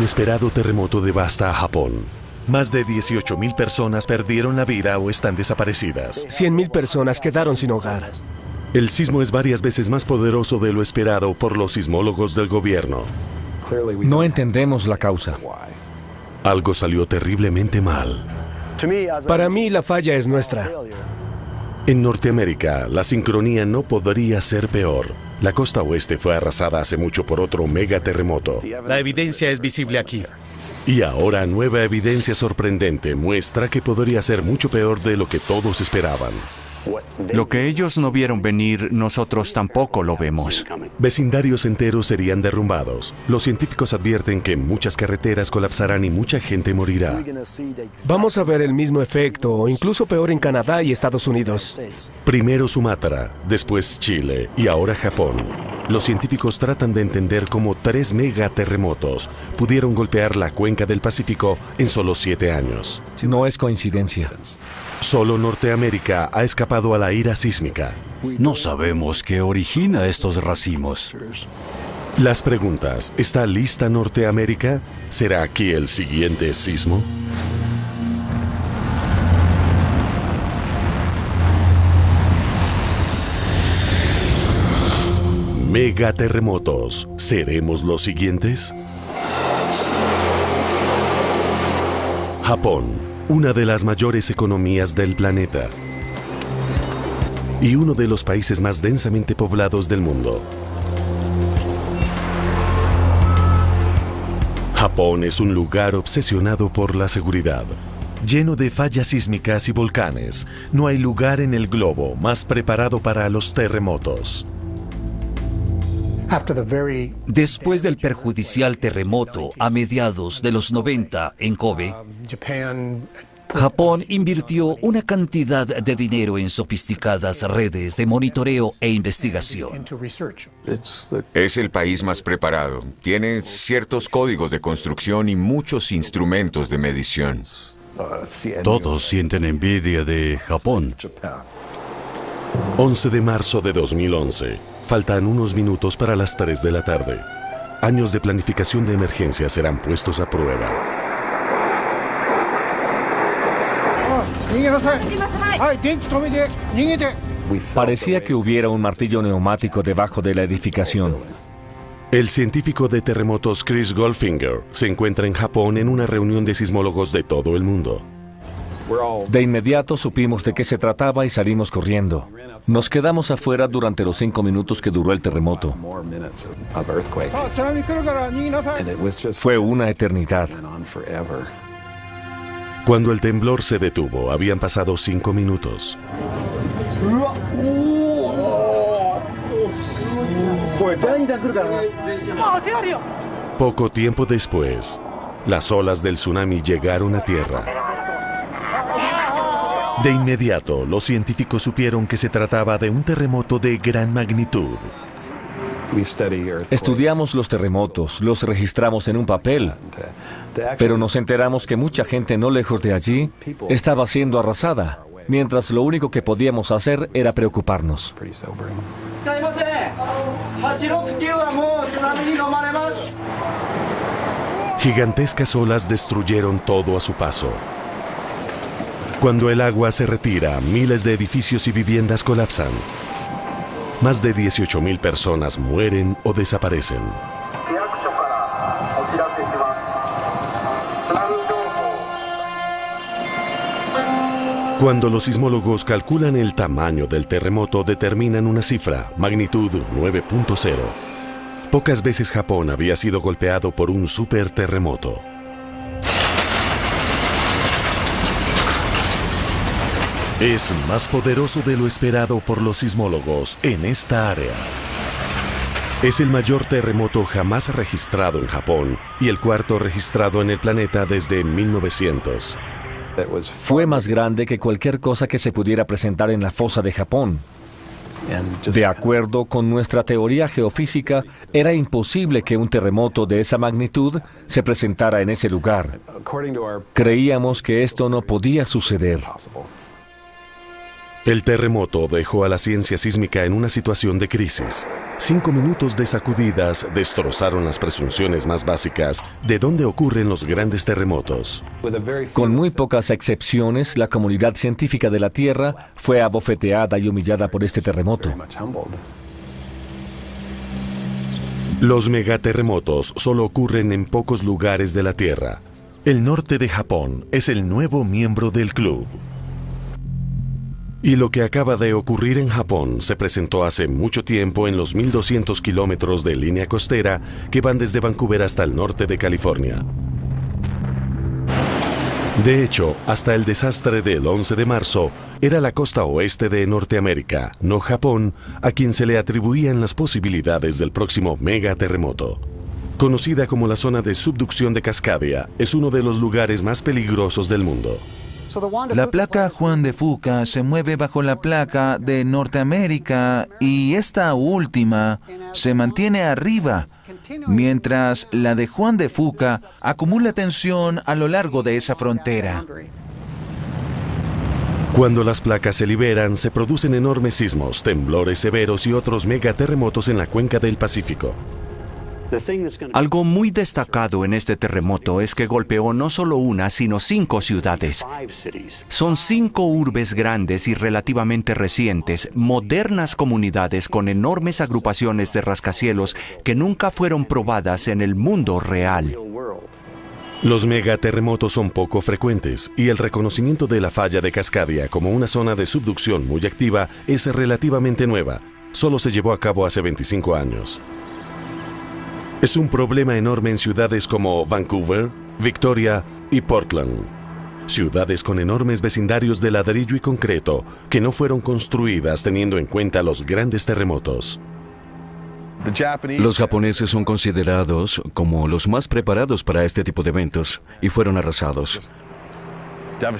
inesperado terremoto devasta a Japón. Más de 18.000 personas perdieron la vida o están desaparecidas. 100.000 personas quedaron sin hogar. El sismo es varias veces más poderoso de lo esperado por los sismólogos del gobierno. No entendemos la causa. Algo salió terriblemente mal. Para mí, la falla es nuestra. En Norteamérica, la sincronía no podría ser peor. La costa oeste fue arrasada hace mucho por otro megaterremoto. La evidencia es visible aquí. Y ahora nueva evidencia sorprendente muestra que podría ser mucho peor de lo que todos esperaban. Lo que ellos no vieron venir, nosotros tampoco lo vemos. Vecindarios enteros serían derrumbados. Los científicos advierten que muchas carreteras colapsarán y mucha gente morirá. Vamos a ver el mismo efecto, o incluso peor en Canadá y Estados Unidos. Primero Sumatra, después Chile y ahora Japón. Los científicos tratan de entender cómo 3 megaterremotos pudieron golpear la cuenca del Pacífico en solo 7 años. No es coincidencia. Solo Norteamérica ha escapado a la ira sísmica. No sabemos qué origina estos racimos. Las preguntas: ¿está lista Norteamérica? ¿Será aquí el siguiente sismo? Megaterremotos. ¿Seremos los siguientes? Japón, una de las mayores economías del planeta y uno de los países más densamente poblados del mundo. Japón es un lugar obsesionado por la seguridad, lleno de fallas sísmicas y volcanes. No hay lugar en el globo más preparado para los terremotos. Después del perjudicial terremoto a mediados de los 90 en Kobe, Japón invirtió una cantidad de dinero en sofisticadas redes de monitoreo e investigación. Es el país más preparado. Tiene ciertos códigos de construcción y muchos instrumentos de medición. Todos sienten envidia de Japón. 11 de marzo de 2011. Faltan unos minutos para las 3 de la tarde. Años de planificación de emergencia serán puestos a prueba. Parecía que hubiera un martillo neumático debajo de la edificación. El científico de terremotos Chris Goldfinger se encuentra en Japón en una reunión de sismólogos de todo el mundo. De inmediato supimos de qué se trataba y salimos corriendo. Nos quedamos afuera durante los 5 minutos que duró el terremoto. Fue una eternidad. Cuando el temblor se detuvo, habían pasado 5 minutos. Poco tiempo después, las olas del tsunami llegaron a tierra. De inmediato, los científicos supieron que se trataba de un terremoto de gran magnitud. Estudiamos los terremotos, los registramos en un papel, pero nos enteramos que mucha gente no lejos de allí estaba siendo arrasada, mientras lo único que podíamos hacer era preocuparnos. Gigantescas olas destruyeron todo a su paso. Cuando el agua se retira, miles de edificios y viviendas colapsan. Más de 18.000 personas mueren o desaparecen. Cuando los sismólogos calculan el tamaño del terremoto, determinan una cifra, magnitud 9.0. Pocas veces Japón había sido golpeado por un superterremoto. Es más poderoso de lo esperado por los sismólogos en esta área. Es el mayor terremoto jamás registrado en Japón y el cuarto registrado en el planeta desde 1900. Fue más grande que cualquier cosa que se pudiera presentar en la fosa de Japón. De acuerdo con nuestra teoría geofísica, era imposible que un terremoto de esa magnitud se presentara en ese lugar. Creíamos que esto no podía suceder. El terremoto dejó a la ciencia sísmica en una situación de crisis. 5 minutos de sacudidas destrozaron las presunciones más básicas de dónde ocurren los grandes terremotos. Con muy pocas excepciones, la comunidad científica de la Tierra fue abofeteada y humillada por este terremoto. Los megaterremotos solo ocurren en pocos lugares de la Tierra. El norte de Japón es el nuevo miembro del club. Y lo que acaba de ocurrir en Japón se presentó hace mucho tiempo en los 1.200 kilómetros de línea costera que van desde Vancouver hasta el norte de California. De hecho, hasta el desastre del 11 de marzo, era la costa oeste de Norteamérica, no Japón, a quien se le atribuían las posibilidades del próximo megaterremoto. Conocida como la zona de subducción de Cascadia, es uno de los lugares más peligrosos del mundo. La placa Juan de Fuca se mueve bajo la placa de Norteamérica y esta última se mantiene arriba, mientras la de Juan de Fuca acumula tensión a lo largo de esa frontera. Cuando las placas se liberan, se producen enormes sismos, temblores severos y otros megaterremotos en la cuenca del Pacífico. Algo muy destacado en este terremoto es que golpeó no solo una, sino 5 ciudades. Son 5 urbes grandes y relativamente recientes, modernas comunidades con enormes agrupaciones de rascacielos que nunca fueron probadas en el mundo real. Los megaterremotos son poco frecuentes y el reconocimiento de la falla de Cascadia como una zona de subducción muy activa es relativamente nueva. Solo se llevó a cabo hace 25 años. Es un problema enorme en ciudades como Vancouver, Victoria y Portland. Ciudades con enormes vecindarios de ladrillo y concreto que no fueron construidas teniendo en cuenta los grandes terremotos. Los japoneses son considerados como los más preparados para este tipo de eventos y fueron arrasados.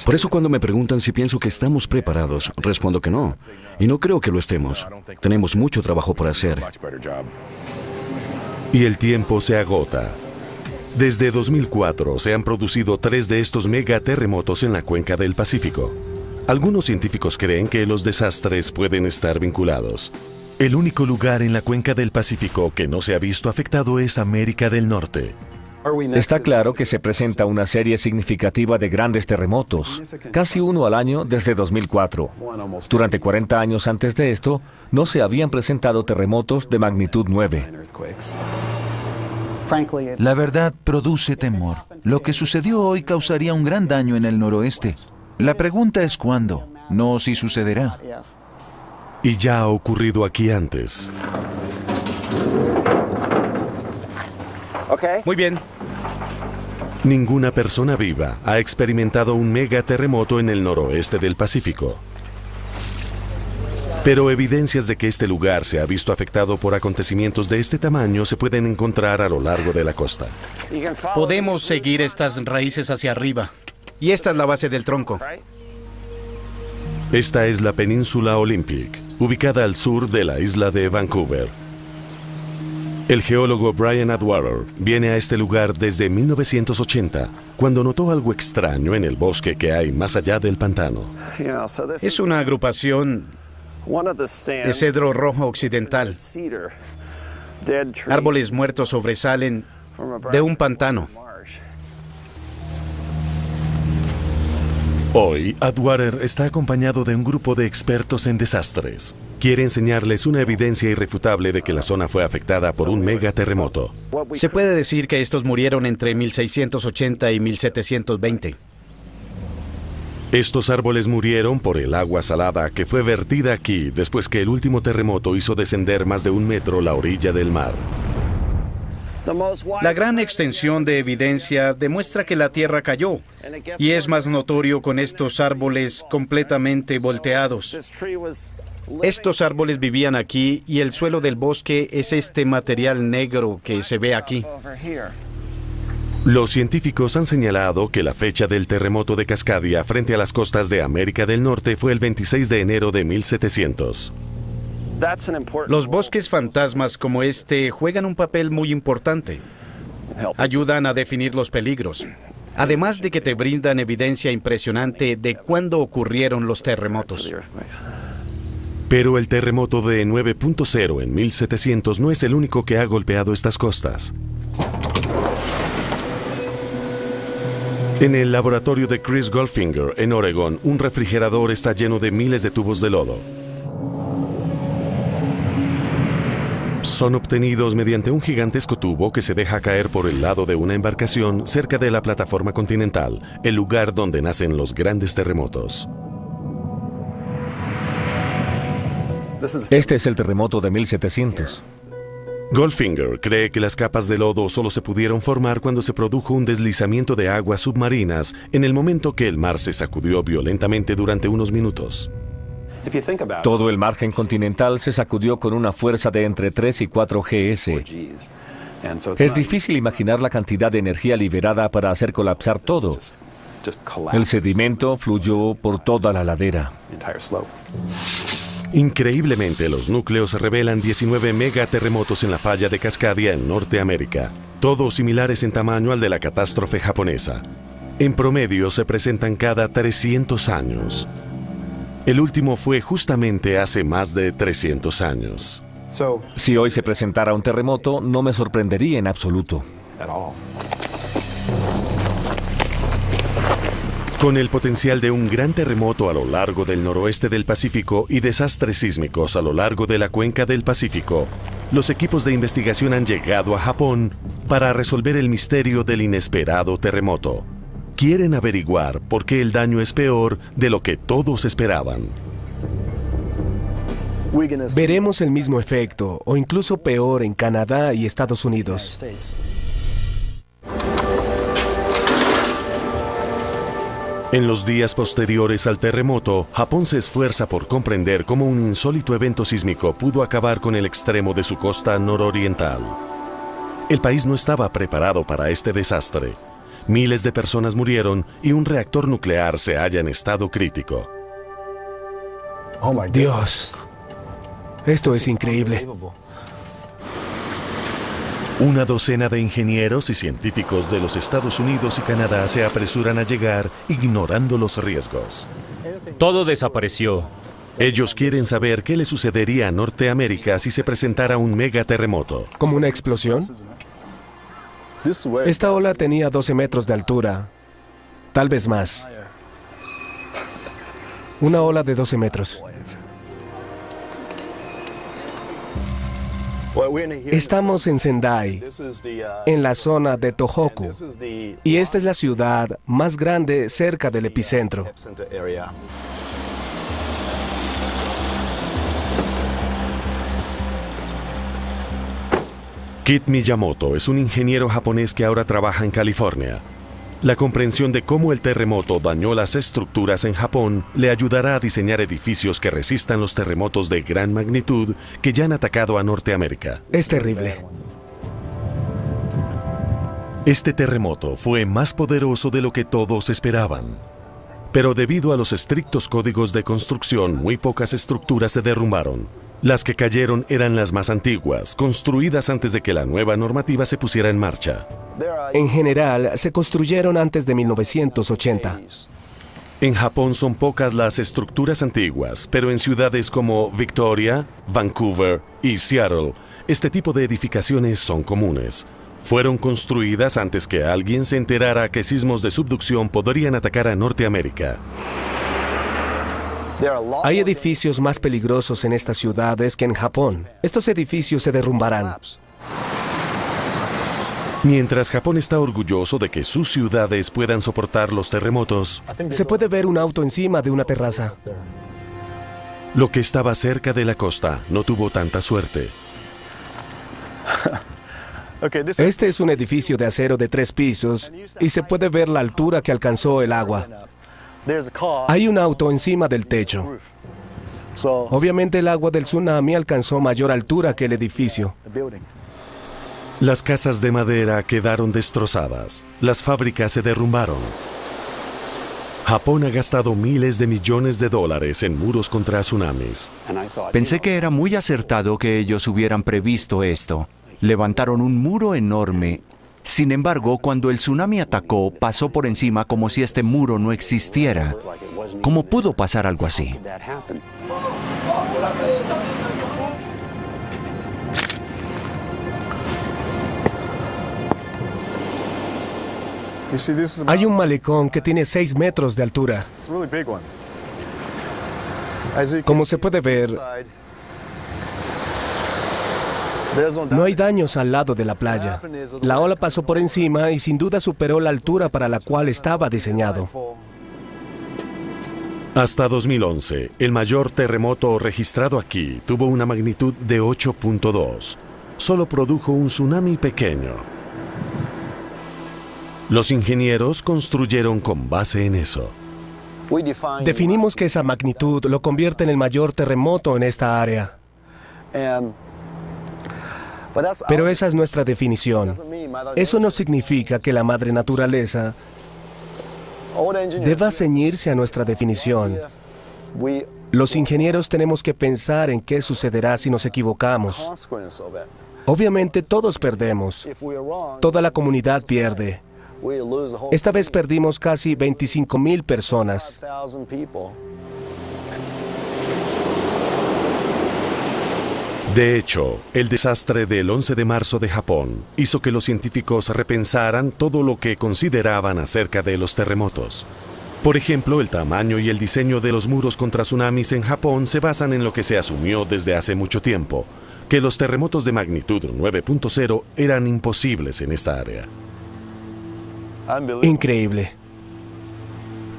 Por eso cuando me preguntan si pienso que estamos preparados, respondo que no. Y no creo que lo estemos. Tenemos mucho trabajo por hacer. Y el tiempo se agota. Desde 2004 se han producido 3 de estos megaterremotos en la cuenca del Pacífico. Algunos científicos creen que los desastres pueden estar vinculados. El único lugar en la cuenca del Pacífico que no se ha visto afectado es América del Norte. Está claro que se presenta una serie significativa de grandes terremotos, casi uno al año desde 2004. Durante 40 años antes de esto, no se habían presentado terremotos de magnitud 9. La verdad produce temor. Lo que sucedió hoy causaría un gran daño en el noroeste. La pregunta es cuándo, no si sucederá. Y ya ha ocurrido aquí antes. Muy bien. Ninguna persona viva ha experimentado un megaterremoto en el noroeste del Pacífico. Pero evidencias de que este lugar se ha visto afectado por acontecimientos de este tamaño se pueden encontrar a lo largo de la costa. Podemos seguir estas raíces hacia arriba. Y esta es la base del tronco. Esta es la península Olympic, ubicada al sur de la isla de Vancouver. El geólogo Brian Atwater viene a este lugar desde 1980, cuando notó algo extraño en el bosque que hay más allá del pantano. Es una agrupación de cedro rojo occidental. Árboles muertos sobresalen de un pantano. Hoy, Atwater está acompañado de un grupo de expertos en desastres. Quiere enseñarles una evidencia irrefutable de que la zona fue afectada por un megaterremoto. Se puede decir que estos murieron entre 1680 y 1720. Estos árboles murieron por el agua salada que fue vertida aquí después que el último terremoto hizo descender más de 1 metro la orilla del mar. La gran extensión de evidencia demuestra que la Tierra cayó, y es más notorio con estos árboles completamente volteados. Estos árboles vivían aquí y el suelo del bosque es este material negro que se ve aquí. Los científicos han señalado que la fecha del terremoto de Cascadia frente a las costas de América del Norte fue el 26 de enero de 1700. Los bosques fantasmas como este juegan un papel muy importante. Ayudan a definir los peligros. además de que te brindan evidencia impresionante de cuándo ocurrieron los terremotos. Pero el terremoto de 9.0 en 1700 no es el único que ha golpeado estas costas. En el laboratorio de Chris Goldfinger, en Oregón, un refrigerador está lleno de miles de tubos de lodo. Son obtenidos mediante un gigantesco tubo que se deja caer por el lado de una embarcación cerca de la plataforma continental, el lugar donde nacen los grandes terremotos. Este es el terremoto de 1700. Goldfinger cree que las capas de lodo solo se pudieron formar cuando se produjo un deslizamiento de aguas submarinas en el momento que el mar se sacudió violentamente durante unos minutos. Todo el margen continental se sacudió con una fuerza de entre 3 y 4 GS. Es difícil imaginar la cantidad de energía liberada para hacer colapsar todo. El sedimento fluyó por toda la ladera. Increíblemente, los núcleos revelan 19 megaterremotos en la falla de Cascadia en Norteamérica, todos similares en tamaño al de la catástrofe japonesa. En promedio se presentan cada 300 años. El último fue justamente hace más de 300 años. Si hoy se presentara un terremoto, no me sorprendería en absoluto. Con el potencial de un gran terremoto a lo largo del noroeste del Pacífico y desastres sísmicos a lo largo de la cuenca del Pacífico, los equipos de investigación han llegado a Japón para resolver el misterio del inesperado terremoto. Quieren averiguar por qué el daño es peor de lo que todos esperaban. Veremos el mismo efecto, o incluso peor, en Canadá y Estados Unidos. En los días posteriores al terremoto, Japón se esfuerza por comprender cómo un insólito evento sísmico pudo acabar con el extremo de su costa nororiental. El país no estaba preparado para este desastre. Miles de personas murieron y un reactor nuclear se halla en estado crítico. Dios, esto es increíble. Una docena de ingenieros y científicos de los Estados Unidos y Canadá se apresuran a llegar, ignorando los riesgos. Todo desapareció. Ellos quieren saber qué le sucedería a Norteamérica si se presentara un megaterremoto. ¿Como una explosión? Esta ola tenía 12 metros de altura, tal vez más. Una ola de 12 metros. Estamos en Sendai, en la zona de Tohoku, y esta es la ciudad más grande cerca del epicentro. Kit Miyamoto es un ingeniero japonés que ahora trabaja en California. La comprensión de cómo el terremoto dañó las estructuras en Japón le ayudará a diseñar edificios que resistan los terremotos de gran magnitud que ya han atacado a Norteamérica. Es terrible. Este terremoto fue más poderoso de lo que todos esperaban. Pero debido a los estrictos códigos de construcción, muy pocas estructuras se derrumbaron. Las que cayeron eran las más antiguas, construidas antes de que la nueva normativa se pusiera en marcha. En general, se construyeron antes de 1980. En Japón son pocas las estructuras antiguas, pero en ciudades como Victoria, Vancouver y Seattle, este tipo de edificaciones son comunes. Fueron construidas antes que alguien se enterara que sismos de subducción podrían atacar a Norteamérica. Hay edificios más peligrosos en estas ciudades que en Japón. Estos edificios se derrumbarán. Mientras Japón está orgulloso de que sus ciudades puedan soportar los terremotos, se puede ver un auto encima de una terraza. Lo que estaba cerca de la costa no tuvo tanta suerte. Este es un edificio de acero de 3 pisos y se puede ver la altura que alcanzó el agua. Hay un auto encima del techo. Obviamente el agua del tsunami alcanzó mayor altura que el edificio. Las casas de madera quedaron destrozadas. Las fábricas se derrumbaron. Japón ha gastado miles de millones de dólares en muros contra tsunamis. Pensé que era muy acertado que ellos hubieran previsto esto. Levantaron un muro enorme Sin embargo, cuando el tsunami atacó, pasó por encima como si este muro no existiera. ¿Cómo pudo pasar algo así? Hay un malecón que tiene 6 metros de altura. Como se puede ver, no hay daños al lado de la playa. La ola pasó por encima y sin duda superó la altura para la cual estaba diseñado. Hasta 2011, el mayor terremoto registrado aquí tuvo una magnitud de 8.2. Solo produjo un tsunami pequeño. Los ingenieros construyeron con base en eso. Definimos que esa magnitud lo convierte en el mayor terremoto en esta área. Pero esa es nuestra definición. Eso no significa que la madre naturaleza deba ceñirse a nuestra definición. Los ingenieros tenemos que pensar en qué sucederá si nos equivocamos. Obviamente todos perdemos. Toda la comunidad pierde. Esta vez perdimos casi 25,000 personas. De hecho, el desastre del 11 de marzo de Japón hizo que los científicos repensaran todo lo que consideraban acerca de los terremotos. Por ejemplo, el tamaño y el diseño de los muros contra tsunamis en Japón se basan en lo que se asumió desde hace mucho tiempo, que los terremotos de magnitud 9.0 eran imposibles en esta área. Increíble.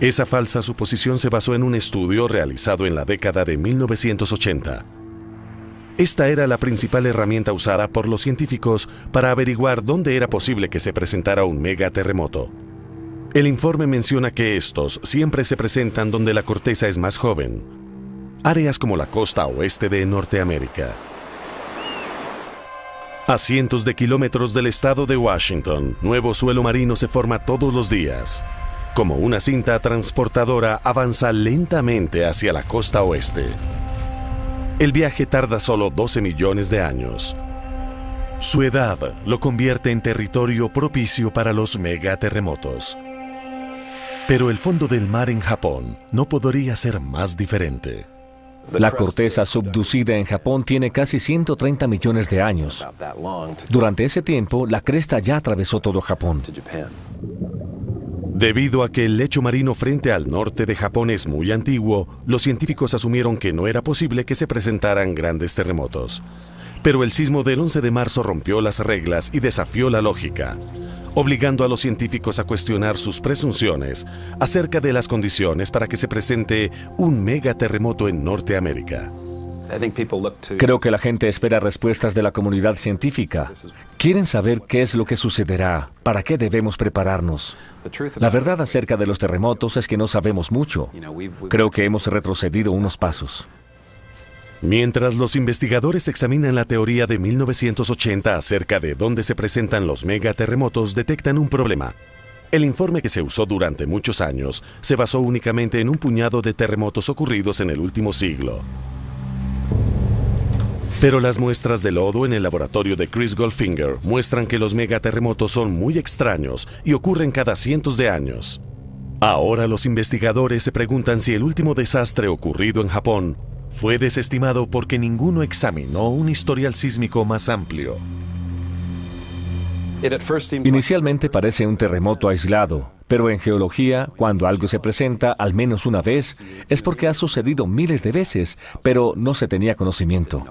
Esa falsa suposición se basó en un estudio realizado en la década de 1980. Esta era la principal herramienta usada por los científicos para averiguar dónde era posible que se presentara un megaterremoto. El informe menciona que estos siempre se presentan donde la corteza es más joven, áreas como la costa oeste de Norteamérica. A cientos de kilómetros del estado de Washington, nuevo suelo marino se forma todos los días. Como una cinta transportadora avanza lentamente hacia la costa oeste. El viaje tarda solo 12 millones de años. Su edad lo convierte en territorio propicio para los megaterremotos. Pero el fondo del mar en Japón no podría ser más diferente. La corteza subducida en Japón tiene casi 130 millones de años. Durante ese tiempo, la cresta ya atravesó todo Japón. Debido a que el lecho marino frente al norte de Japón es muy antiguo, los científicos asumieron que no era posible que se presentaran grandes terremotos. Pero el sismo del 11 de marzo rompió las reglas y desafió la lógica, obligando a los científicos a cuestionar sus presunciones acerca de las condiciones para que se presente un megaterremoto en Norteamérica. Creo que la gente espera respuestas de la comunidad científica. Quieren saber qué es lo que sucederá, para qué debemos prepararnos. La verdad acerca de los terremotos es que no sabemos mucho. Creo que hemos retrocedido unos pasos. Mientras los investigadores examinan la teoría de 1980 acerca de dónde se presentan los megaterremotos, detectan un problema. El informe que se usó durante muchos años se basó únicamente en un puñado de terremotos ocurridos en el último siglo. Pero las muestras de lodo en el laboratorio de Chris Goldfinger muestran que los megaterremotos son muy extraños y ocurren cada cientos de años. Ahora los investigadores se preguntan si el último desastre ocurrido en Japón fue desestimado porque ninguno examinó un historial sísmico más amplio. Inicialmente parece un terremoto aislado, pero en geología, cuando algo se presenta al menos una vez, es porque ha sucedido miles de veces, pero no se tenía conocimiento.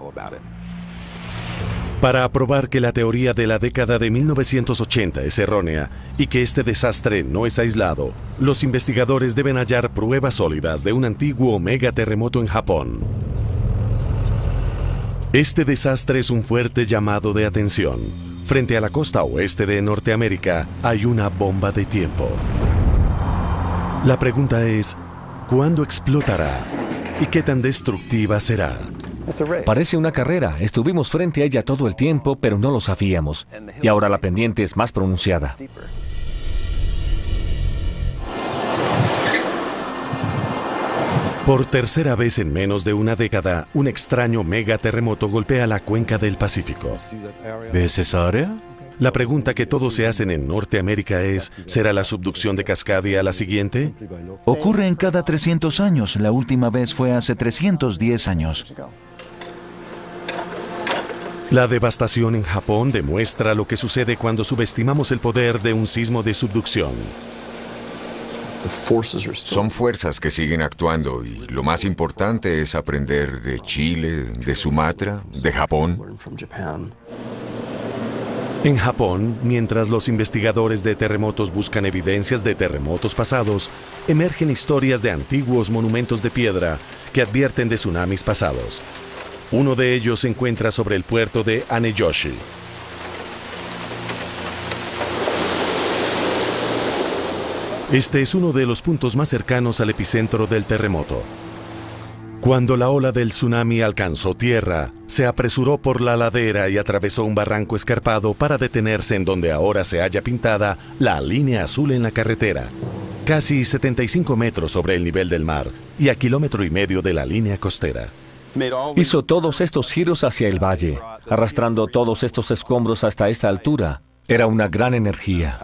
Para probar que la teoría de la década de 1980 es errónea y que este desastre no es aislado, los investigadores deben hallar pruebas sólidas de un antiguo megaterremoto en Japón. Este desastre es un fuerte llamado de atención. Frente a la costa oeste de Norteamérica hay una bomba de tiempo. La pregunta es, ¿cuándo explotará? ¿Y qué tan destructiva será? Parece una carrera. Estuvimos frente a ella todo el tiempo, pero no lo sabíamos. Y ahora la pendiente es más pronunciada. Por tercera vez en menos de una década, un extraño megaterremoto golpea la cuenca del Pacífico. ¿Ves esa área? La pregunta que todos se hacen en Norteamérica es, ¿será la subducción de Cascadia la siguiente? Ocurre en cada 300 años. La última vez fue hace 310 años. La devastación en Japón demuestra lo que sucede cuando subestimamos el poder de un sismo de subducción. Son fuerzas que siguen actuando y lo más importante es aprender de Chile, de Sumatra, de Japón. En Japón, mientras los investigadores de terremotos buscan evidencias de terremotos pasados, emergen historias de antiguos monumentos de piedra que advierten de tsunamis pasados. Uno de ellos se encuentra sobre el puerto de Aneyoshi. Este es uno de los puntos más cercanos al epicentro del terremoto. Cuando la ola del tsunami alcanzó tierra, se apresuró por la ladera y atravesó un barranco escarpado para detenerse en donde ahora se halla pintada la línea azul en la carretera, casi 75 metros sobre el nivel del mar y a 1,5 kilómetros de la línea costera. Hizo todos estos giros hacia el valle, arrastrando todos estos escombros hasta esta altura. Era una gran energía.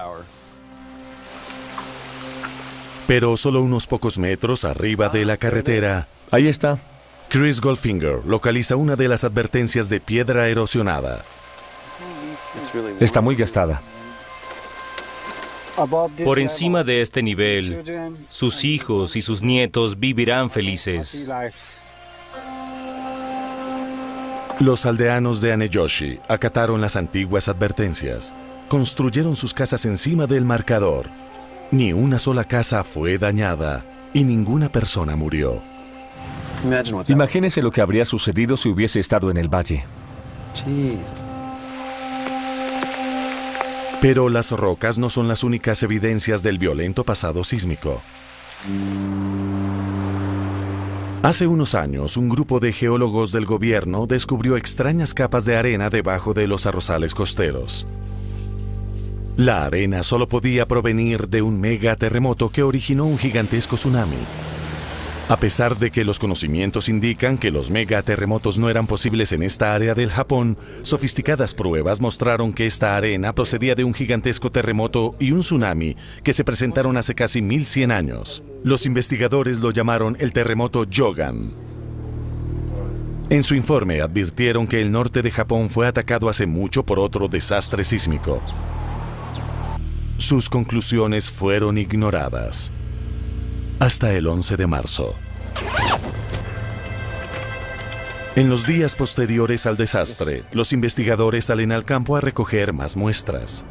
Pero solo unos pocos metros arriba de la carretera, ahí está. Chris Goldfinger localiza una de las advertencias de piedra erosionada. Está muy gastada. Por encima de este nivel, sus hijos y sus nietos vivirán felices. Los aldeanos de Aneyoshi acataron las antiguas advertencias. Construyeron sus casas encima del marcador. Ni una sola casa fue dañada y ninguna persona murió. Imagínese lo que habría sucedido si hubiese estado en el valle. Pero las rocas no son las únicas evidencias del violento pasado sísmico. Hace unos años, un grupo de geólogos del gobierno descubrió extrañas capas de arena debajo de los arrozales costeros. La arena solo podía provenir de un megaterremoto que originó un gigantesco tsunami. A pesar de que los conocimientos indican que los megaterremotos no eran posibles en esta área del Japón, sofisticadas pruebas mostraron que esta arena procedía de un gigantesco terremoto y un tsunami que se presentaron hace casi 1100 años. Los investigadores lo llamaron el terremoto Yogan. En su informe advirtieron que el norte de Japón fue atacado hace mucho por otro desastre sísmico. Sus conclusiones fueron ignoradas hasta el 11 de marzo. En los días posteriores al desastre, los investigadores salen al campo a recoger más muestras.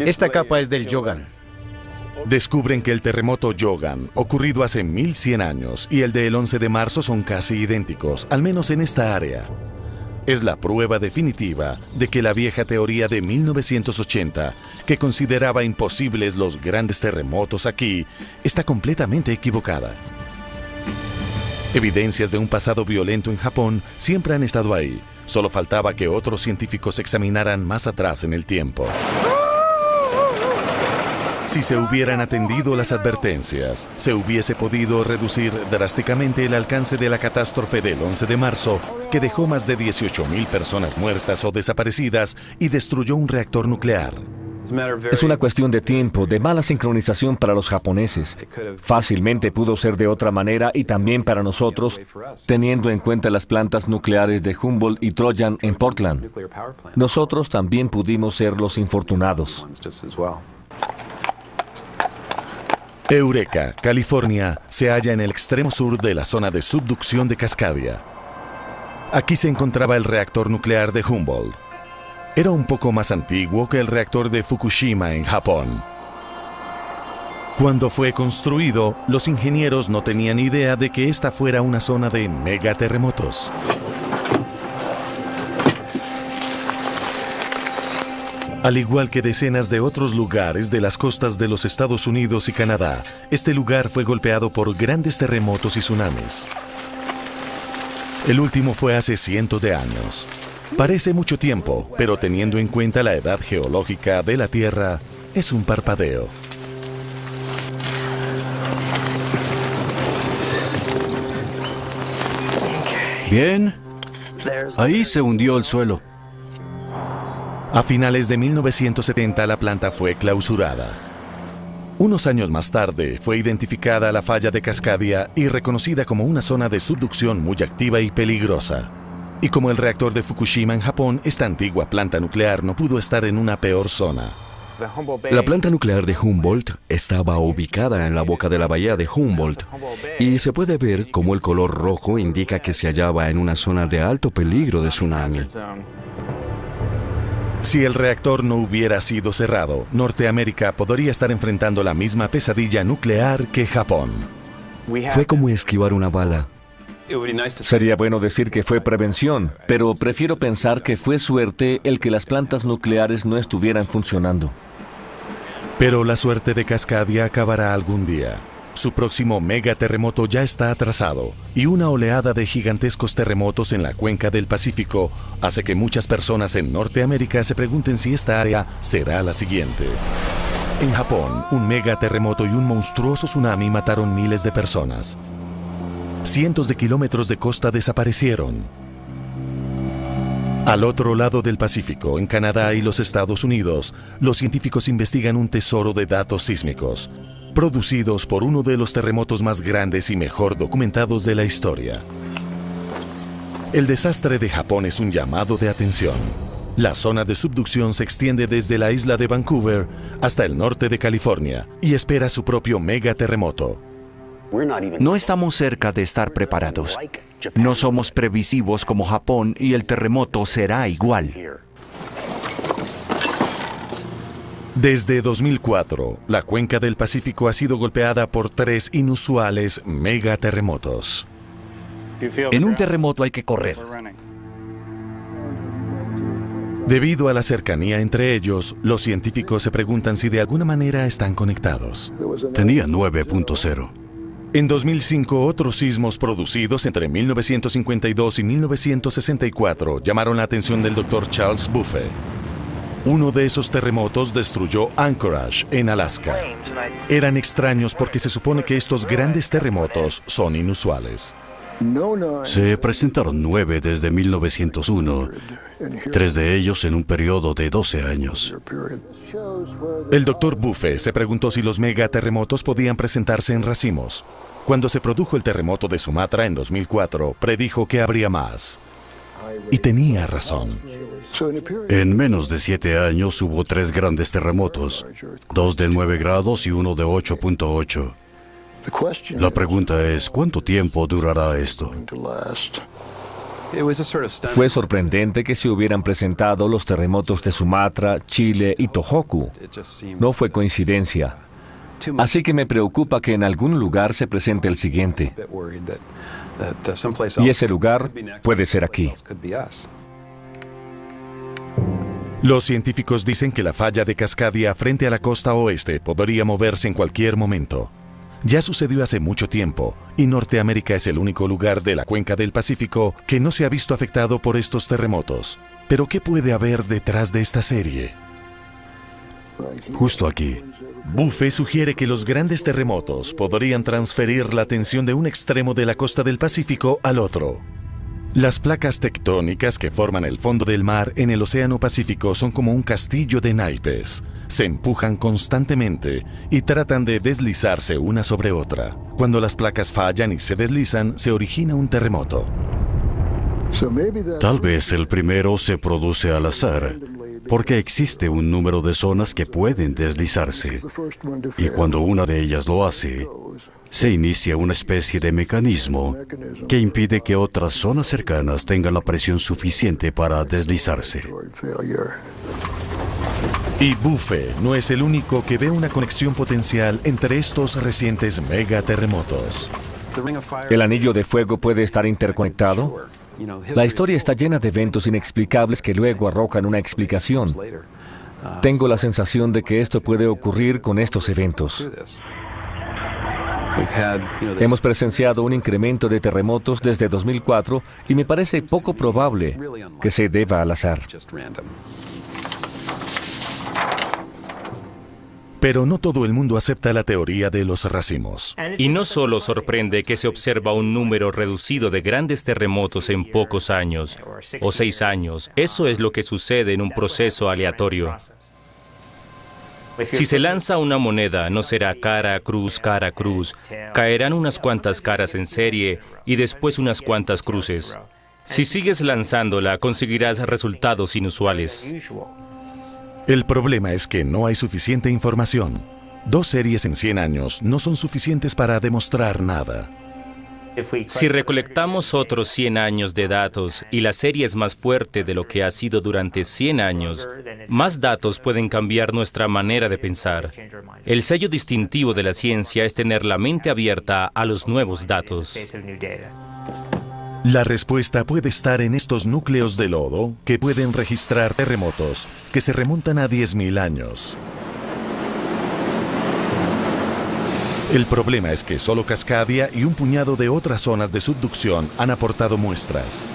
Esta capa es del Yogan. Descubren que el terremoto Yogan, ocurrido hace 1100 años, y el del 11 de marzo son casi idénticos, al menos en esta área. Es la prueba definitiva de que la vieja teoría de 1980, que consideraba imposibles los grandes terremotos aquí, está completamente equivocada. Evidencias de un pasado violento en Japón siempre han estado ahí. Solo faltaba que otros científicos examinaran más atrás en el tiempo. Si se hubieran atendido las advertencias, se hubiese podido reducir drásticamente el alcance de la catástrofe del 11 de marzo, que dejó más de 18,000 personas muertas o desaparecidas y destruyó un reactor nuclear. Es una cuestión de tiempo, de mala sincronización para los japoneses. Fácilmente pudo ser de otra manera y también para nosotros, teniendo en cuenta las plantas nucleares de Humboldt y Trojan en Portland. Nosotros también pudimos ser los infortunados. Eureka, California, se halla en el extremo sur de la zona de subducción de Cascadia. Aquí se encontraba el reactor nuclear de Humboldt. Era un poco más antiguo que el reactor de Fukushima en Japón. Cuando fue construido, los ingenieros no tenían idea de que esta fuera una zona de megaterremotos. Al igual que decenas de otros lugares de las costas de los Estados Unidos y Canadá, este lugar fue golpeado por grandes terremotos y tsunamis. El último fue hace cientos de años. Parece mucho tiempo, pero teniendo en cuenta la edad geológica de la Tierra, es un parpadeo. Bien. Ahí se hundió el suelo. A finales de 1970 la planta fue clausurada. Unos años más tarde fue identificada la falla de Cascadia y reconocida como una zona de subducción muy activa y peligrosa. Y como el reactor de Fukushima en Japón, esta antigua planta nuclear no pudo estar en una peor zona. La planta nuclear de Humboldt estaba ubicada en la boca de la bahía de Humboldt y se puede ver cómo el color rojo indica que se hallaba en una zona de alto peligro de tsunami. Si el reactor no hubiera sido cerrado, Norteamérica podría estar enfrentando la misma pesadilla nuclear que Japón. Fue como esquivar una bala. Sería bueno decir que fue prevención, pero prefiero pensar que fue suerte el que las plantas nucleares no estuvieran funcionando. Pero la suerte de Cascadia acabará algún día. Su próximo megaterremoto ya está atrasado y una oleada de gigantescos terremotos en la cuenca del Pacífico hace que muchas personas en Norteamérica se pregunten si esta área será la siguiente. En Japón, un megaterremoto y un monstruoso tsunami mataron miles de personas. Cientos de kilómetros de costa desaparecieron. Al otro lado del Pacífico, en Canadá y los Estados Unidos, los científicos investigan un tesoro de datos sísmicos, producidos por uno de los terremotos más grandes y mejor documentados de la historia. El desastre de Japón es un llamado de atención. La zona de subducción se extiende desde la isla de Vancouver hasta el norte de California y espera su propio megaterremoto. No estamos cerca de estar preparados. No somos previsivos como Japón y el terremoto será igual. Desde 2004, la cuenca del Pacífico ha sido golpeada por 3 inusuales megaterremotos. En un terremoto hay que correr. Debido a la cercanía entre ellos, los científicos se preguntan si de alguna manera están conectados. Tenía 9.0. En 2005, otros sismos producidos entre 1952 y 1964 llamaron la atención del Dr. Charles Buffet. Uno de esos terremotos destruyó Anchorage, en Alaska. Eran extraños porque se supone que estos grandes terremotos son inusuales. Se presentaron 9 desde 1901, 3 de ellos en un periodo de 12 años. El Dr. Buffet se preguntó si los megaterremotos podían presentarse en racimos. Cuando se produjo el terremoto de Sumatra en 2004, predijo que habría más. Y tenía razón. En menos de 7 años hubo 3 grandes terremotos, 2 de 9 grados y uno de 8.8. La pregunta es, ¿cuánto tiempo durará esto? Fue sorprendente que se hubieran presentado los terremotos de Sumatra, Chile y Tohoku. No fue coincidencia. Así que me preocupa que en algún lugar se presente el siguiente. Y ese lugar puede ser aquí. Los científicos dicen que la falla de Cascadia frente a la costa oeste podría moverse en cualquier momento. Ya sucedió hace mucho tiempo, y Norteamérica es el único lugar de la cuenca del Pacífico que no se ha visto afectado por estos terremotos. Pero ¿qué puede haber detrás de esta serie? Justo aquí. Buffet sugiere que los grandes terremotos podrían transferir la tensión de un extremo de la costa del Pacífico al otro. Las placas tectónicas que forman el fondo del mar en el Océano Pacífico son como un castillo de naipes. Se empujan constantemente y tratan de deslizarse una sobre otra. Cuando las placas fallan y se deslizan, se origina un terremoto. Tal vez el primero se produce al azar, porque existe un número de zonas que pueden deslizarse. Y cuando una de ellas lo hace, se inicia una especie de mecanismo que impide que otras zonas cercanas tengan la presión suficiente para deslizarse. Y Buffet no es el único que ve una conexión potencial entre estos recientes megaterremotos. ¿El anillo de fuego puede estar interconectado? La historia está llena de eventos inexplicables que luego arrojan una explicación. Tengo la sensación de que esto puede ocurrir con estos eventos. Hemos presenciado un incremento de terremotos desde 2004 y me parece poco probable que se deba al azar. Pero no todo el mundo acepta la teoría de los racimos. Y no solo sorprende que se observa un número reducido de grandes terremotos en pocos años, o 6 años. Eso es lo que sucede en un proceso aleatorio. Si se lanza una moneda, no será cara a cruz, caerán unas cuantas caras en serie y después unas cuantas cruces. Si sigues lanzándola, conseguirás resultados inusuales. El problema es que no hay suficiente información. 2 series en 100 años no son suficientes para demostrar nada. Si recolectamos otros 100 años de datos y la serie es más fuerte de lo que ha sido durante 100 años, más datos pueden cambiar nuestra manera de pensar. El sello distintivo de la ciencia es tener la mente abierta a los nuevos datos. La respuesta puede estar en estos núcleos de lodo que pueden registrar terremotos que se remontan a 10.000 años. El problema es que solo Cascadia y un puñado de otras zonas de subducción han aportado muestras.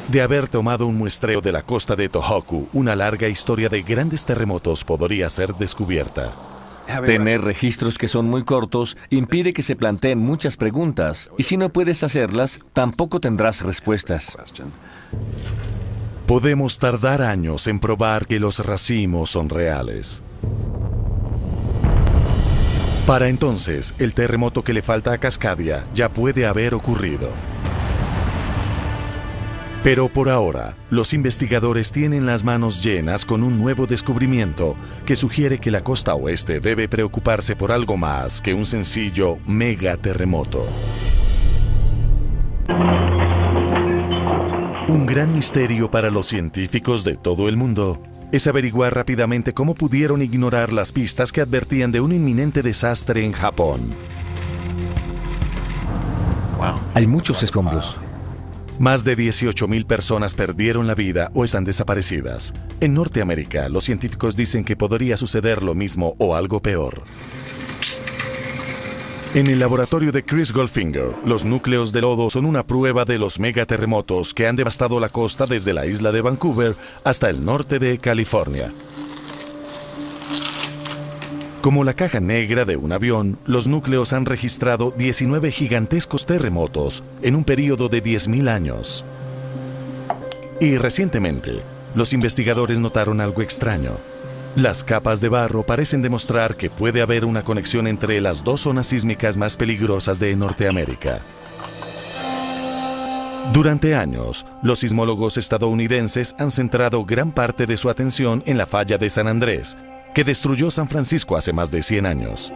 De haber tomado un muestreo de la costa de Tohoku, una larga historia de grandes terremotos podría ser descubierta. Tener registros que son muy cortos impide que se planteen muchas preguntas, y si no puedes hacerlas, tampoco tendrás respuestas. Podemos tardar años en probar que los racimos son reales. Para entonces, el terremoto que le falta a Cascadia ya puede haber ocurrido. Pero por ahora, los investigadores tienen las manos llenas con un nuevo descubrimiento que sugiere que la costa oeste debe preocuparse por algo más que un sencillo megaterremoto. Un gran misterio para los científicos de todo el mundo es averiguar rápidamente cómo pudieron ignorar las pistas que advertían de un inminente desastre en Japón. Hay muchos escombros. Más de 18.000 personas perdieron la vida o están desaparecidas. En Norteamérica, los científicos dicen que podría suceder lo mismo o algo peor. En el laboratorio de Chris Goldfinger, los núcleos de lodo son una prueba de los megaterremotos que han devastado la costa desde la isla de Vancouver hasta el norte de California. Como la caja negra de un avión, los núcleos han registrado 19 gigantescos terremotos en un periodo de 10.000 años. Y recientemente, los investigadores notaron algo extraño. Las capas de barro parecen demostrar que puede haber una conexión entre las 2 zonas sísmicas más peligrosas de Norteamérica. Durante años, los sismólogos estadounidenses han centrado gran parte de su atención en la falla de San Andrés, que destruyó San Francisco hace más de 100 años.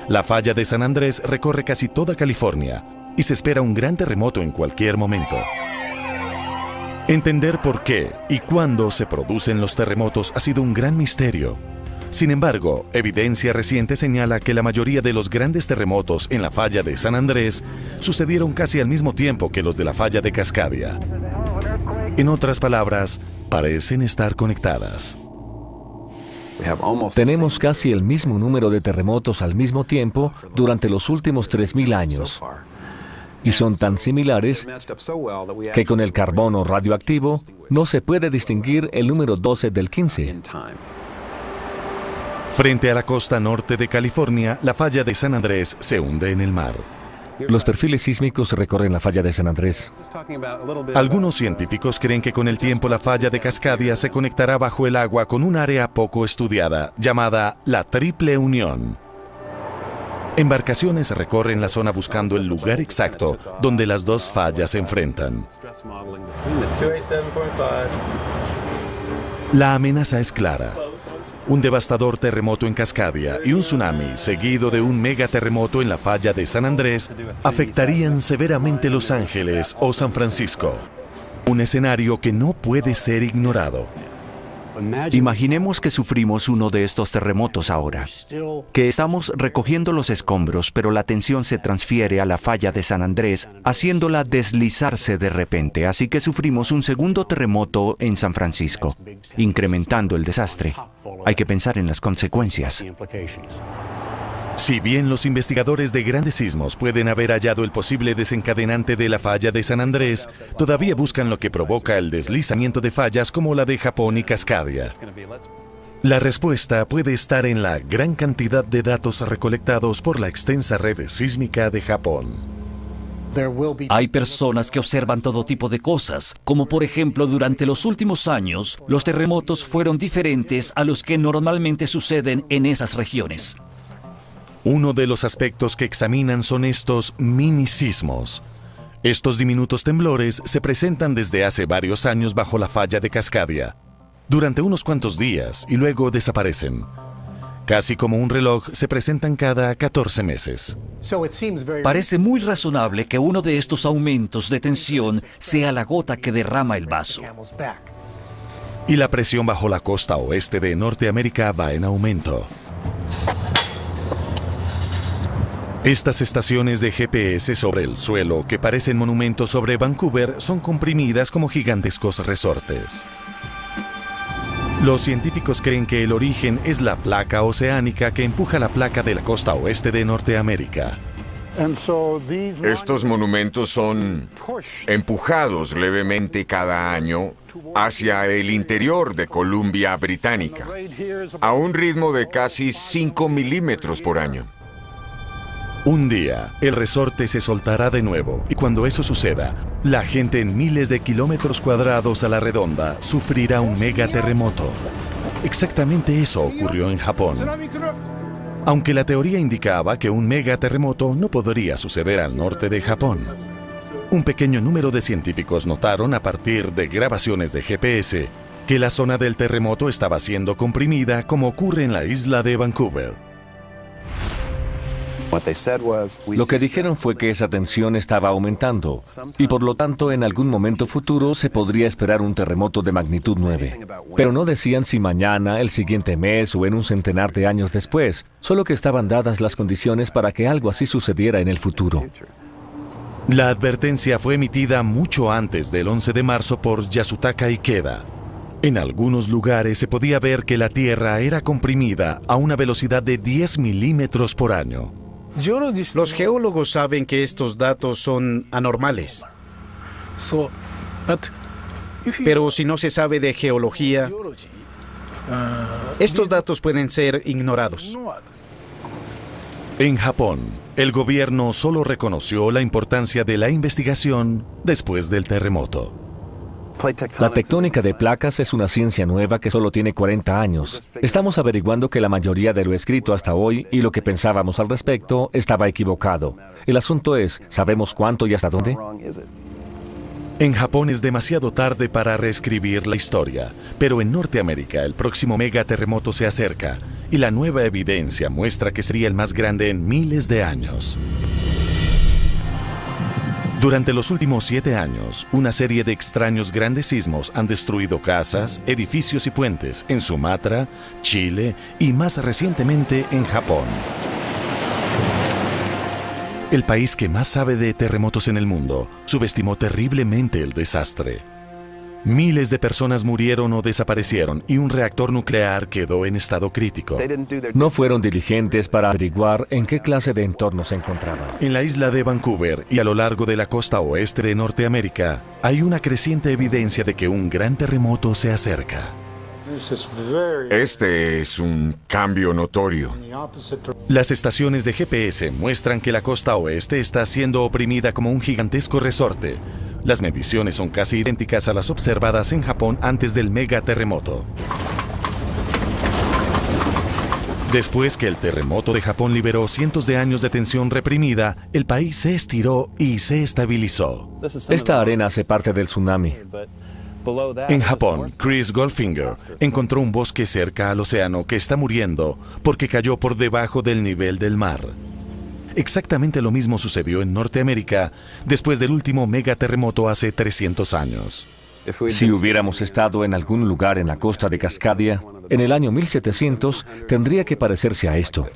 La falla de San Andrés recorre casi toda California y se espera un gran terremoto en cualquier momento. Entender por qué y cuándo se producen los terremotos ha sido un gran misterio. Sin embargo, evidencia reciente señala que la mayoría de los grandes terremotos en la falla de San Andrés sucedieron casi al mismo tiempo que los de la falla de Cascadia. En otras palabras, parecen estar conectadas. Tenemos casi el mismo número de terremotos al mismo tiempo durante los últimos 3.000 años. Y son tan similares que con el carbono radioactivo no se puede distinguir el número 12 del 15. Frente a la costa norte de California, la falla de San Andrés se hunde en el mar. Los perfiles sísmicos recorren la falla de San Andrés. Algunos científicos creen que con el tiempo la falla de Cascadia se conectará bajo el agua con un área poco estudiada, llamada la Triple Unión. Embarcaciones recorren la zona buscando el lugar exacto donde las 2 fallas se enfrentan. La amenaza es clara. Un devastador terremoto en Cascadia y un tsunami, seguido de un megaterremoto en la falla de San Andrés, afectarían severamente Los Ángeles o San Francisco. Un escenario que no puede ser ignorado. Imaginemos que sufrimos uno de estos terremotos ahora, que estamos recogiendo los escombros, pero la atención se transfiere a la falla de San Andrés, haciéndola deslizarse de repente, así que sufrimos un segundo terremoto en San Francisco, incrementando el desastre. Hay que pensar en las consecuencias. Si bien los investigadores de grandes sismos pueden haber hallado el posible desencadenante de la falla de San Andrés, todavía buscan lo que provoca el deslizamiento de fallas como la de Japón y Cascadia. La respuesta puede estar en la gran cantidad de datos recolectados por la extensa red sísmica de Japón. Hay personas que observan todo tipo de cosas, como por ejemplo durante los últimos años, los terremotos fueron diferentes a los que normalmente suceden en esas regiones. Uno de los aspectos que examinan son estos mini-sismos. Estos diminutos temblores se presentan desde hace varios años bajo la falla de Cascadia, durante unos cuantos días y luego desaparecen. Casi como un reloj, se presentan cada 14 meses. Parece muy razonable que uno de estos aumentos de tensión sea la gota que derrama el vaso. Y la presión bajo la costa oeste de Norteamérica va en aumento. Estas estaciones de GPS sobre el suelo, que parecen monumentos sobre Vancouver, son comprimidas como gigantescos resortes. Los científicos creen que el origen es la placa oceánica que empuja la placa de la costa oeste de Norteamérica. Estos monumentos son empujados levemente cada año hacia el interior de Columbia Británica, a un ritmo de casi 5 milímetros por año. Un día, el resorte se soltará de nuevo, y cuando eso suceda, la gente en miles de kilómetros cuadrados a la redonda sufrirá un megaterremoto. Exactamente eso ocurrió en Japón. Aunque la teoría indicaba que un megaterremoto no podría suceder al norte de Japón. Un pequeño número de científicos notaron a partir de grabaciones de GPS que la zona del terremoto estaba siendo comprimida como ocurre en la isla de Vancouver. Lo que dijeron fue que esa tensión estaba aumentando y por lo tanto en algún momento futuro se podría esperar un terremoto de magnitud 9. Pero no decían si mañana, el siguiente mes o en un centenar de años después, solo que estaban dadas las condiciones para que algo así sucediera en el futuro. La advertencia fue emitida mucho antes del 11 de marzo por Yasutaka Ikeda. En algunos lugares se podía ver que la Tierra era comprimida a una velocidad de 10 milímetros por año. Los geólogos saben que estos datos son anormales. Pero si no se sabe de geología, estos datos pueden ser ignorados. En Japón, el gobierno solo reconoció la importancia de la investigación después del terremoto. La tectónica de placas es una ciencia nueva que solo tiene 40 años. Estamos averiguando que la mayoría de lo escrito hasta hoy y lo que pensábamos al respecto estaba equivocado. El asunto es, ¿sabemos cuánto y hasta dónde? En Japón es demasiado tarde para reescribir la historia, pero en Norteamérica el próximo megaterremoto se acerca y la nueva evidencia muestra que sería el más grande en miles de años. Durante los últimos 7 años, una serie de extraños grandes sismos han destruido casas, edificios y puentes en Sumatra, Chile y más recientemente en Japón. El país que más sabe de terremotos en el mundo subestimó terriblemente el desastre. Miles de personas murieron o desaparecieron y un reactor nuclear quedó en estado crítico. No fueron diligentes para averiguar en qué clase de entorno se encontraban. En la isla de Vancouver y a lo largo de la costa oeste de Norteamérica, hay una creciente evidencia de que un gran terremoto se acerca. Este es un cambio notorio. Las estaciones de GPS muestran que la costa oeste está siendo oprimida como un gigantesco resorte. Las mediciones son casi idénticas a las observadas en Japón antes del megaterremoto. Después que el terremoto de Japón liberó cientos de años de tensión reprimida, el país se estiró y se estabilizó. Esta arena hace parte del tsunami. En Japón, Chris Goldfinger encontró un bosque cerca al océano que está muriendo porque cayó por debajo del nivel del mar. Exactamente lo mismo sucedió en Norteamérica después del último megaterremoto hace 300 años. Si hubiéramos estado en algún lugar en la costa de Cascadia, en el año 1700, tendría que parecerse a esto.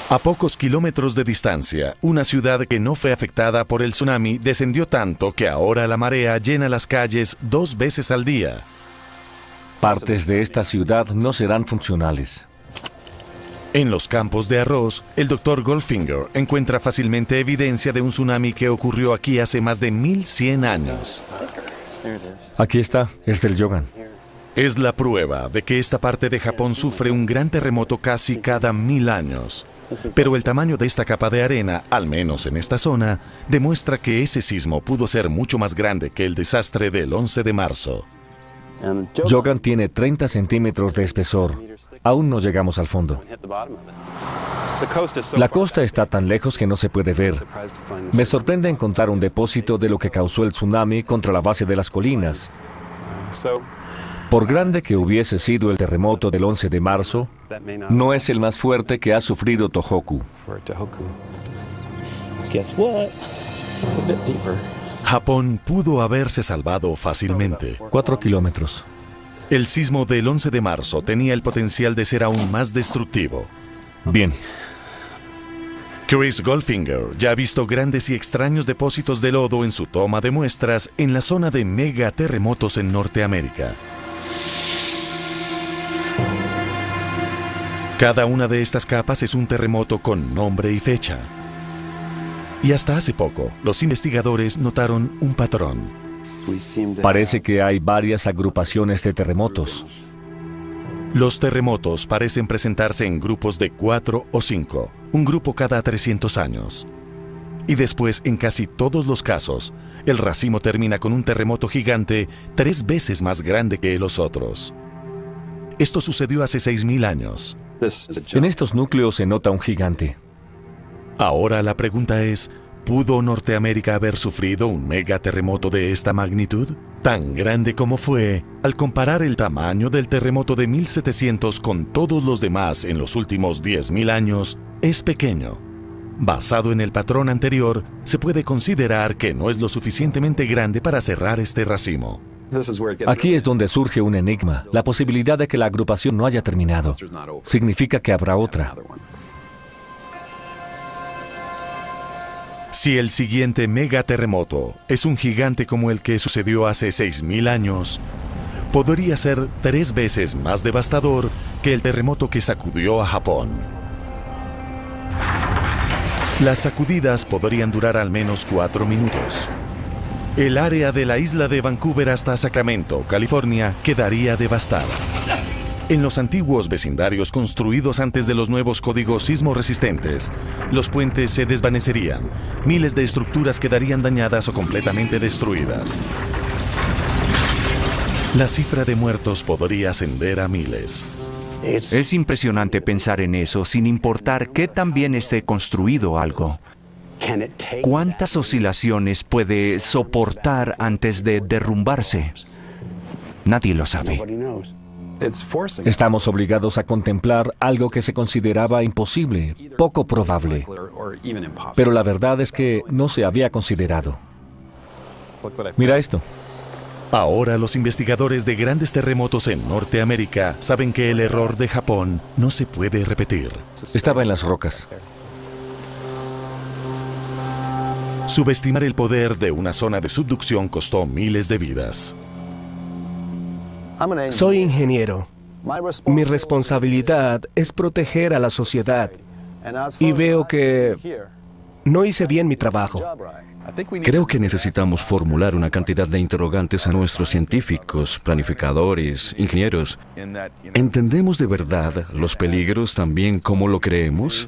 A pocos kilómetros de distancia, una ciudad que no fue afectada por el tsunami descendió tanto que ahora la marea llena las calles 2 veces al día. Partes de esta ciudad no serán funcionales. En los campos de arroz, el Dr. Goldfinger encuentra fácilmente evidencia de un tsunami que ocurrió aquí hace más de 1100 años. Aquí está, es del Yogan. Es la prueba de que esta parte de Japón sufre un gran terremoto casi cada 1000 años. Pero el tamaño de esta capa de arena, al menos en esta zona, demuestra que ese sismo pudo ser mucho más grande que el desastre del 11 de marzo. Yogan tiene 30 centímetros de espesor. Aún no llegamos al fondo. La costa está tan lejos que no se puede ver. Me sorprende encontrar un depósito de lo que causó el tsunami contra la base de las colinas. Por grande que hubiese sido el terremoto del 11 de marzo, no es el más fuerte que ha sufrido Tohoku. Japón pudo haberse salvado fácilmente. 4 kilómetros. El sismo del 11 de marzo tenía el potencial de ser aún más destructivo. Bien. Chris Goldfinger ya ha visto grandes y extraños depósitos de lodo en su toma de muestras en la zona de megaterremotos en Norteamérica. Cada una de estas capas es un terremoto con nombre y fecha. Y hasta hace poco, los investigadores notaron un patrón. Parece que hay varias agrupaciones de terremotos. Los terremotos parecen presentarse en grupos de 4 o 5, un grupo cada 300 años. Y después, en casi todos los casos, el racimo termina con un terremoto gigante 3 veces más grande que los otros. Esto sucedió hace 6000 años. En estos núcleos se nota un gigante. Ahora la pregunta es, ¿pudo Norteamérica haber sufrido un megaterremoto de esta magnitud? Tan grande como fue, al comparar el tamaño del terremoto de 1700 con todos los demás en los últimos 10.000 años, es pequeño. Basado en el patrón anterior, se puede considerar que no es lo suficientemente grande para cerrar este racimo. Aquí es donde surge un enigma, la posibilidad de que la agrupación no haya terminado. Significa que habrá otra. Si el siguiente megaterremoto es un gigante como el que sucedió hace 6000 años, podría ser 3 veces más devastador que el terremoto que sacudió a Japón. Las sacudidas podrían durar al menos 4 minutos. El área de la isla de Vancouver hasta Sacramento, California, quedaría devastada. En los antiguos vecindarios construidos antes de los nuevos códigos sismo resistentes, los puentes se desvanecerían, miles de estructuras quedarían dañadas o completamente destruidas. La cifra de muertos podría ascender a miles. Es impresionante pensar en eso sin importar qué tan bien esté construido algo. ¿Cuántas oscilaciones puede soportar antes de derrumbarse? Nadie lo sabe. Estamos obligados a contemplar algo que se consideraba imposible, poco probable. Pero la verdad es que no se había considerado. Mira esto. Ahora los investigadores de grandes terremotos en Norteamérica saben que el error de Japón no se puede repetir. Estaba en las rocas. Subestimar el poder de una zona de subducción costó miles de vidas. Soy ingeniero. Mi responsabilidad es proteger a la sociedad. Y veo que no hice bien mi trabajo. Creo que necesitamos formular una cantidad de interrogantes a nuestros científicos, planificadores, ingenieros. ¿Entendemos de verdad los peligros también como lo creemos?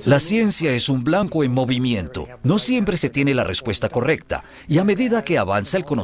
La ciencia es un blanco en movimiento. No siempre se tiene la respuesta correcta. Y a medida que avanza el conocimiento,